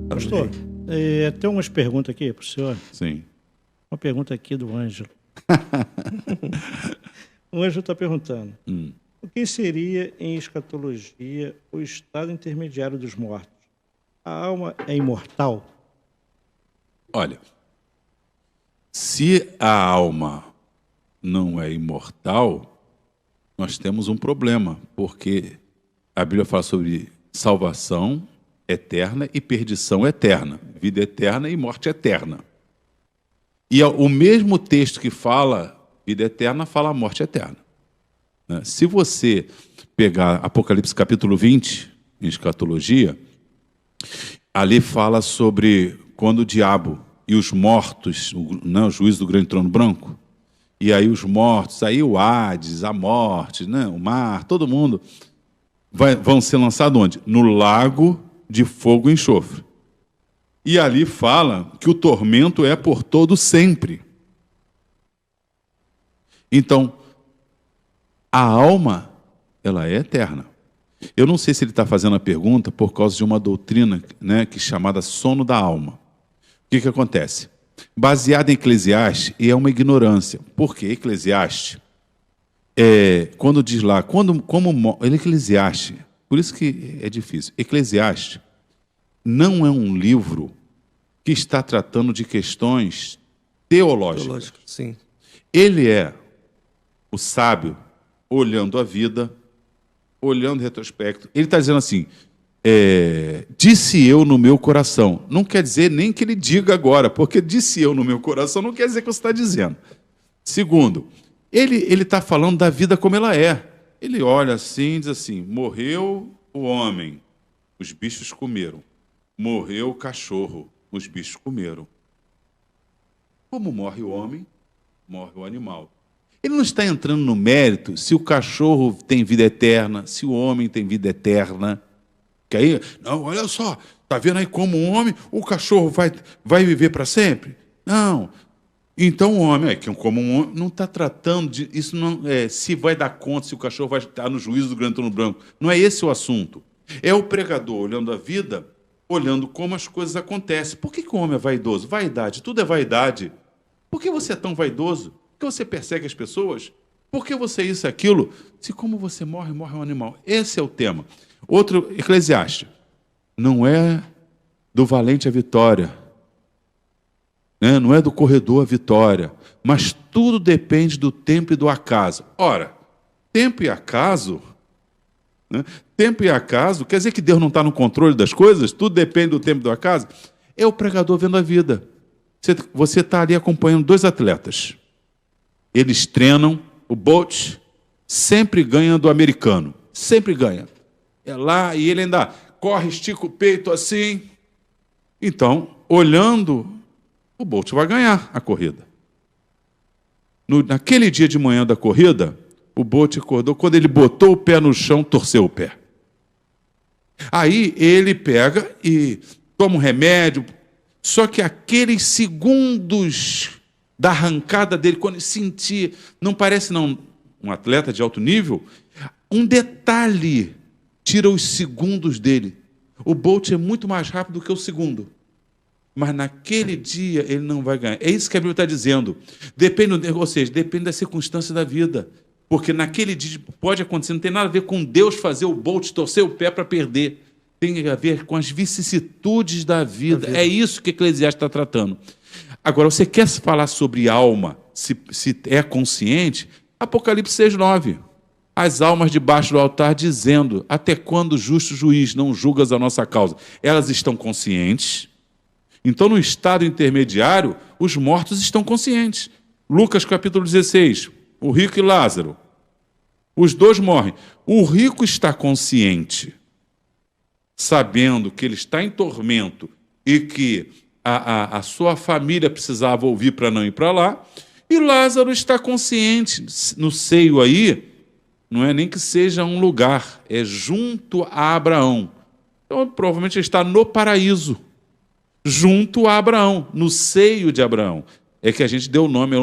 Pastor, tem umas perguntas aqui para o senhor. Sim. Uma pergunta aqui do Ângelo. O Ângelo está perguntando: o que seria em escatologia o estado intermediário dos mortos? A alma é imortal? Olha, se a alma não é imortal, nós temos um problema, porque a Bíblia fala sobre salvação eterna e perdição eterna, vida eterna e morte eterna. E o mesmo texto que fala vida eterna, fala morte eterna. Se você pegar Apocalipse capítulo 20, em escatologia, ali fala sobre quando o diabo e os mortos, o juízo do grande trono branco, e aí os mortos, aí o Hades, a morte, o mar, todo mundo vão ser lançados onde? No lago de fogo e enxofre. E ali fala que o tormento é por todo sempre. Então, a alma, ela é eterna. Eu não sei se ele está fazendo a pergunta por causa de uma doutrina, que é chamada sono da alma. O que acontece? Baseado em Eclesiastes, e é uma ignorância. Por quê? Eclesiastes, quando diz lá, Eclesiastes, por isso que é difícil. Eclesiastes não é um livro que está tratando de questões teológicas. Sim. Ele é o sábio olhando a vida, olhando o retrospecto. Ele está dizendo assim, disse eu no meu coração. Não quer dizer nem que ele diga agora, porque disse eu no meu coração não quer dizer que você está dizendo. Segundo, ele está falando da vida como ela é. Ele olha assim e diz assim, morreu o homem, os bichos comeram. Morreu o cachorro, os bichos comeram. Como morre o homem, morre o animal. Ele não está entrando no mérito se o cachorro tem vida eterna, se o homem tem vida eterna. Que aí, não, olha só, está vendo aí como um homem, o cachorro vai viver para sempre? Não. Então o homem, como um homem, não está tratando de isso, não se vai dar conta, se o cachorro vai estar no juízo do grande trono branco. Não é esse o assunto. É o pregador olhando a vida, olhando como as coisas acontecem. Por que o homem é vaidoso? Vaidade, tudo é vaidade. Por que você é tão vaidoso? Por que você persegue as pessoas? Por que você é isso e aquilo? Se como você morre, morre um animal. Esse é o tema. Outro, Eclesiastes. Não é do valente a vitória. Não é do corredor a vitória. Mas tudo depende do tempo e do acaso. Ora, tempo e acaso... Tempo e acaso, quer dizer que Deus não está no controle das coisas? Tudo depende do tempo e do acaso? É o pregador vendo a vida. Você está ali acompanhando dois atletas. Eles treinam, o Bolt sempre ganha do americano. Sempre ganha. É lá e ele ainda corre, estica o peito assim. Então, olhando, o Bolt vai ganhar a corrida. Naquele dia de manhã da corrida, o Bolt acordou, quando ele botou o pé no chão, torceu o pé. Aí ele pega e toma um remédio, só que aqueles segundos da arrancada dele, quando ele sentir, não parece não um atleta de alto nível, um detalhe tira os segundos dele. O Bolt é muito mais rápido que o segundo. Mas naquele dia ele não vai ganhar. É isso que a Bíblia está dizendo. Ou seja, depende da circunstância da vida. Porque naquele dia pode acontecer, não tem nada a ver com Deus fazer o Bolt torcer o pé para perder. Tem a ver com as vicissitudes da vida. É isso que Eclesiastes está tratando. Agora, você quer falar sobre alma, se é consciente? Apocalipse 6:9. As almas debaixo do altar dizendo, até quando o justo juiz não julgas a nossa causa? Elas estão conscientes. Então, no estado intermediário, os mortos estão conscientes. Lucas capítulo 16, o rico e Lázaro. Os dois morrem. O rico está consciente, sabendo que ele está em tormento e que a sua família precisava ouvir para não ir para lá. E Lázaro está consciente, no seio aí, não é nem que seja um lugar, é junto a Abraão. Então, provavelmente ele está no paraíso, junto a Abraão, no seio de Abraão. É que a gente deu o nome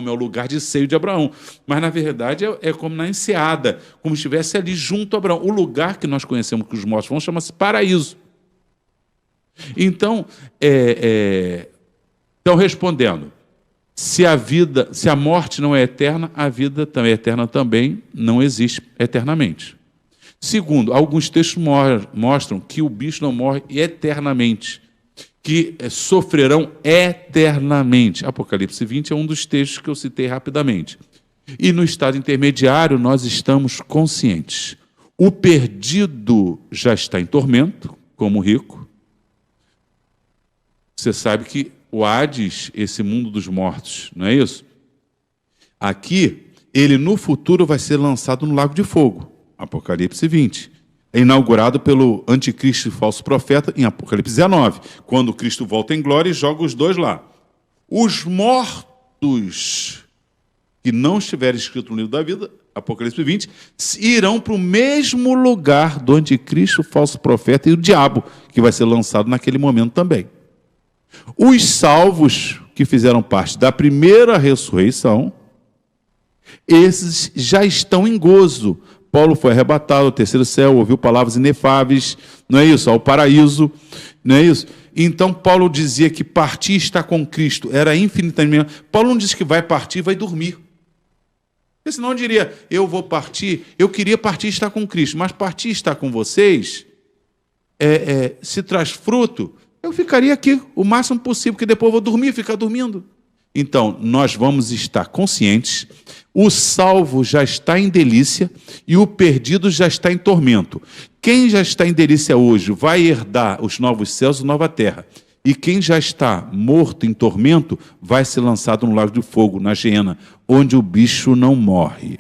ao lugar de seio de Abraão. Mas, na verdade, é como na enseada, como se estivesse ali junto a Abraão. O lugar que nós conhecemos que os mortos vão chama-se paraíso. Então, respondendo, se a morte não é eterna, a vida também é eterna também, não existe eternamente. Segundo, alguns textos mostram que o bicho não morre eternamente, que sofrerão eternamente. Apocalipse 20 é um dos textos que eu citei rapidamente. E no estado intermediário nós estamos conscientes. O perdido já está em tormento, como o rico. Você sabe que o Hades, esse mundo dos mortos, não é isso? Aqui, ele no futuro vai ser lançado no lago de fogo, Apocalipse 20. É inaugurado pelo anticristo e falso profeta em Apocalipse 19, quando Cristo volta em glória e joga os dois lá. Os mortos que não estiverem escritos no livro da vida, Apocalipse 20, irão para o mesmo lugar do anticristo, o falso profeta e o diabo, que vai ser lançado naquele momento também. Os salvos que fizeram parte da primeira ressurreição, esses já estão em gozo. Paulo foi arrebatado ao terceiro céu, ouviu palavras inefáveis, não é isso? Ao paraíso, não é isso? Então Paulo dizia que partir e estar com Cristo era infinitamente... Paulo não disse que vai partir e vai dormir. Porque senão eu diria, eu vou partir, eu queria partir e estar com Cristo, mas partir e estar com vocês, se traz fruto, eu ficaria aqui o máximo possível, porque depois eu vou dormir, ficar dormindo. Então, nós vamos estar conscientes, o salvo já está em delícia e o perdido já está em tormento. Quem já está em delícia hoje vai herdar os novos céus e nova terra. E quem já está morto em tormento vai ser lançado no lago de fogo, na Geena, onde o bicho não morre.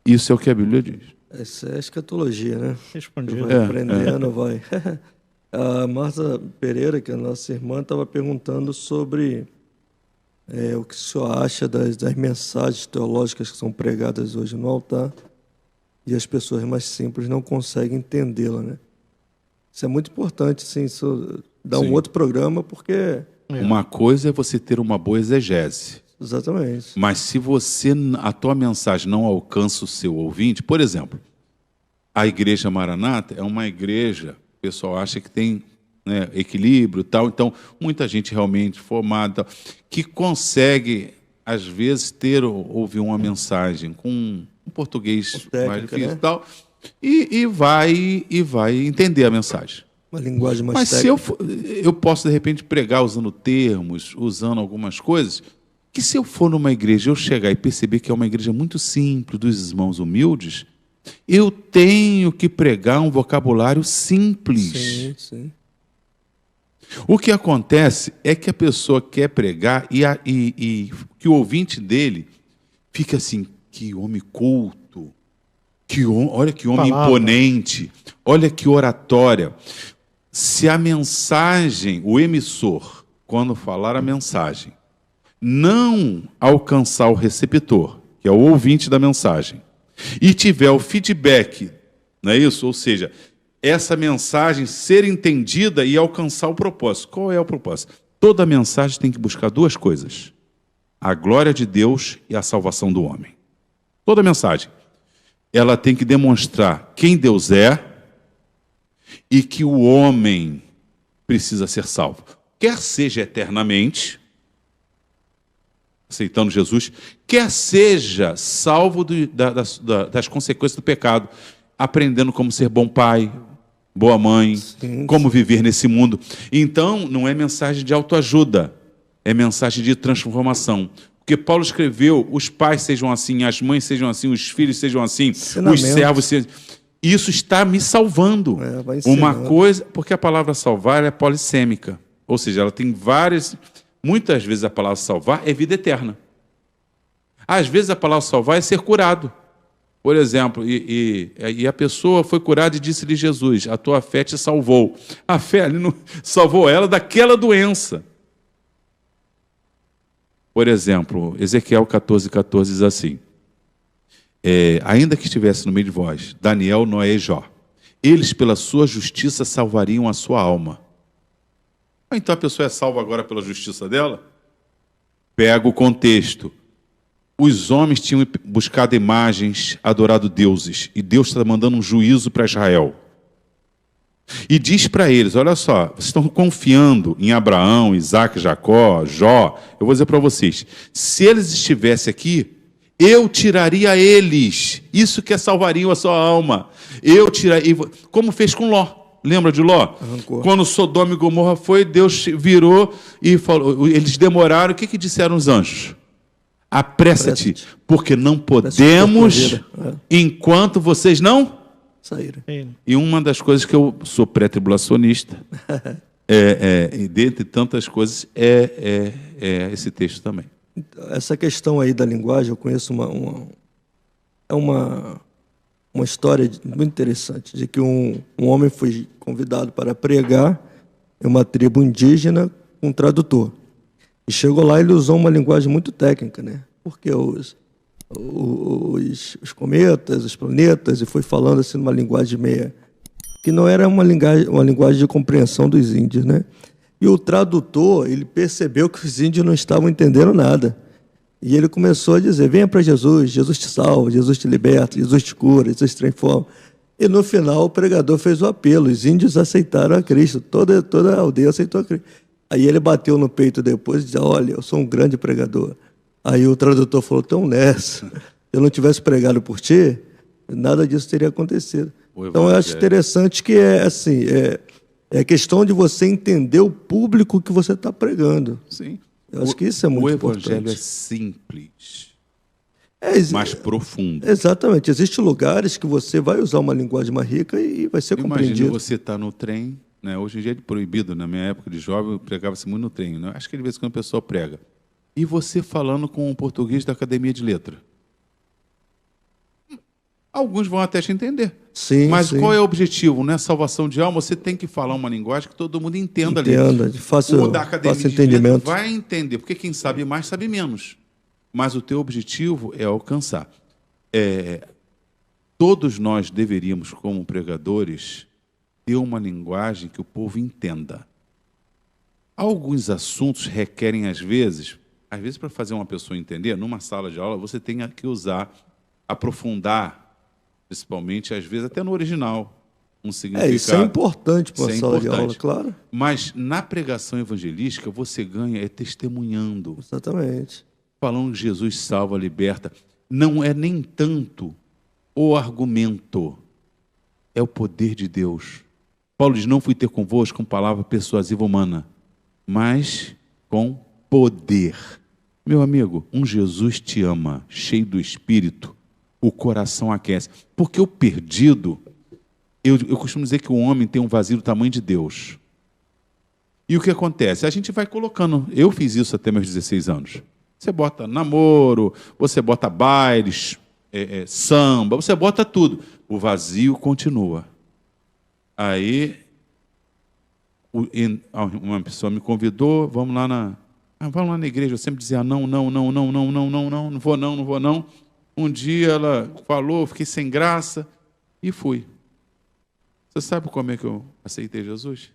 Isso é o que a Bíblia diz. Essa é a escatologia, né? Respondido. Vai aprendendo, vai. A Marta Pereira, que é a nossa irmã, estava perguntando sobre o que o senhor acha das mensagens teológicas que são pregadas hoje no altar e as pessoas mais simples não conseguem entendê-la, né? Isso é muito importante, sim, isso dá um outro programa, porque... Uma coisa é você ter uma boa exegese. Exatamente. Mas se a tua mensagem não alcança o seu ouvinte, por exemplo, a Igreja Maranata é uma igreja, o pessoal acha que tem, né, equilíbrio e tal, então muita gente realmente formada, que consegue, às vezes, ouvir uma mensagem com um português mais difícil, né? E tal, e vai entender a mensagem. Uma linguagem mais Mas técnica. Se eu posso, de repente, pregar usando termos, usando algumas coisas, que se eu for numa igreja, eu chegar e perceber que é uma igreja muito simples, dos irmãos humildes, eu tenho que pregar um vocabulário simples. Sim, sim. O que acontece é que a pessoa quer pregar e que o ouvinte dele fica assim, que homem culto, olha que homem imponente, olha que oratória. Se a mensagem, o emissor, quando falar a mensagem, não alcançar o receptor, que é o ouvinte da mensagem, e tiver o feedback, não é isso? Ou seja, essa mensagem ser entendida e alcançar o propósito. Qual é o propósito? Toda mensagem tem que buscar duas coisas: a glória de Deus e a salvação do homem. Toda mensagem. Ela tem que demonstrar quem Deus é e que o homem precisa ser salvo. Quer seja eternamente, aceitando Jesus, quer seja salvo das consequências do pecado, aprendendo como ser bom pai, boa mãe, sim, como viver nesse mundo. Então, não é mensagem de autoajuda, é mensagem de transformação. Porque Paulo escreveu, os pais sejam assim, as mães sejam assim, os filhos sejam assim, os servos sejam... Isso está me salvando. Uma coisa, porque a palavra salvar é polissêmica, ou seja, ela tem várias... Muitas vezes a palavra salvar é vida eterna. Às vezes a palavra salvar é ser curado. Por exemplo, e a pessoa foi curada e disse-lhe Jesus, a tua fé te salvou. A fé ali não salvou ela daquela doença. Por exemplo, Ezequiel 14:14 diz assim, ainda que estivesse no meio de vós, Daniel, Noé e Jó, eles pela sua justiça salvariam a sua alma. Então a pessoa é salva agora pela justiça dela? Pega o contexto. Os homens tinham buscado imagens, adorado deuses, e Deus está mandando um juízo para Israel. E diz para eles, olha só, vocês estão confiando em Abraão, Isaac, Jacó, Jó. Eu vou dizer para vocês, se eles estivessem aqui, eu tiraria eles. Isso que salvaria a sua alma. Eu tiraria, como fez com Ló. Lembra de Ló? Arrancou. Quando Sodoma e Gomorra foi, Deus virou e falou, eles demoraram, o que disseram os anjos? Apressa-te, porque não podemos enquanto vocês não saíram. E uma das coisas que eu sou pré-tribulacionista, dentre tantas coisas, é esse texto também. Essa questão aí da linguagem, eu conheço uma história muito interessante, de que um homem foi convidado para pregar em uma tribo indígena com um tradutor. E chegou lá e ele usou uma linguagem muito técnica, né? Porque os cometas, os planetas, e foi falando assim numa linguagem meia, que não era uma linguagem de compreensão dos índios, né? E o tradutor, ele percebeu que os índios não estavam entendendo nada. E ele começou a dizer, venha para Jesus, Jesus te salva, Jesus te liberta, Jesus te cura, Jesus te transforma. E no final o pregador fez o apelo, os índios aceitaram a Cristo, toda a aldeia aceitou a Cristo. Aí ele bateu no peito depois e disse, olha, eu sou um grande pregador. Aí o tradutor falou, tão nessa, se eu não tivesse pregado por ti, nada disso teria acontecido. Então eu acho interessante que é questão de você entender o público que você está pregando. Sim. Eu acho que isso é muito importante. O evangelho é simples, mas profundo. Exatamente. Existem lugares que você vai usar uma linguagem mais rica e vai ser compreendido. Imagina você estar no trem, né? Hoje em dia é proibido, na minha época de jovem, pregava-se muito no trem. Né? Acho que de vez em quando a pessoa prega. E você falando com um português da Academia de Letra. Alguns vão até te entender. Sim, mas sim. Qual é o objetivo? Não é salvação de alma, você tem que falar uma linguagem que todo mundo entenda ali. De fácil, o da Academia fácil de Letra entendimento. vai entender, porque quem sabe mais sabe menos. Mas o teu objetivo é alcançar. Todos nós deveríamos, como pregadores, ter uma linguagem que o povo entenda. Alguns assuntos requerem, às vezes para fazer uma pessoa entender, numa sala de aula, você tem que aprofundar, principalmente, às vezes, até no original, um significado. Isso é importante para uma sala de aula, claro. Mas na pregação evangelística, você ganha testemunhando. Exatamente. Falando que Jesus salva, liberta. Não é nem tanto o argumento, é o poder de Deus. Paulo diz, não fui ter convosco com palavra persuasiva humana, mas com poder. Meu amigo, um Jesus te ama, cheio do Espírito, o coração aquece. Porque o perdido, eu costumo dizer que o homem tem um vazio do tamanho de Deus. E o que acontece? A gente vai colocando, eu fiz isso até meus 16 anos. Você bota namoro, você bota bailes, samba, você bota tudo. O vazio continua. Aí, uma pessoa me convidou, vamos lá na igreja. Eu sempre dizia não vou não. Um dia ela falou, fiquei sem graça e fui. Você sabe como é que eu aceitei Jesus?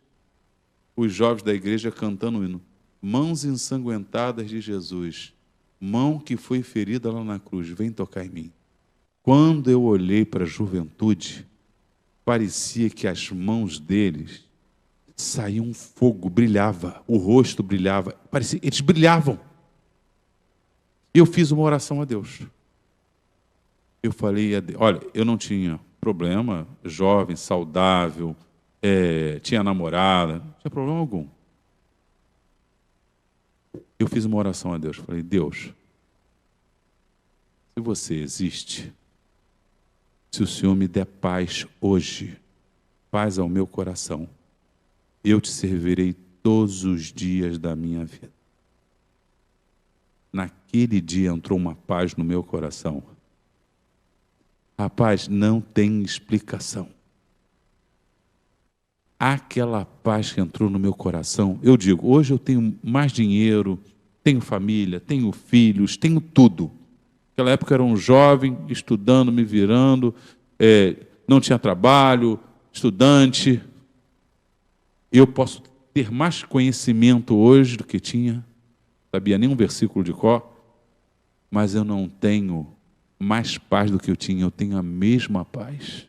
Os jovens da igreja cantando o hino. Mãos ensanguentadas de Jesus, mão que foi ferida lá na cruz, vem tocar em mim. Quando eu olhei para a juventude, parecia que as mãos deles saía um fogo, brilhava, o rosto brilhava, parecia, eles brilhavam. Eu fiz uma oração a Deus. Eu falei, olha, eu não tinha problema, jovem, saudável, tinha namorada, não tinha problema algum. Eu fiz uma oração a Deus, falei, Deus, se você existe, se o Senhor me der paz hoje, paz ao meu coração, eu te servirei todos os dias da minha vida. Naquele dia entrou uma paz no meu coração. Rapaz, não tem explicação. Aquela paz que entrou no meu coração, eu digo, hoje eu tenho mais dinheiro, tenho família, tenho filhos, tenho tudo. Naquela época eu era um jovem, estudando, me virando, não tinha trabalho, estudante. Eu posso ter mais conhecimento hoje do que tinha, sabia nenhum versículo de cor, mas eu não tenho mais paz do que eu tinha, eu tenho a mesma paz.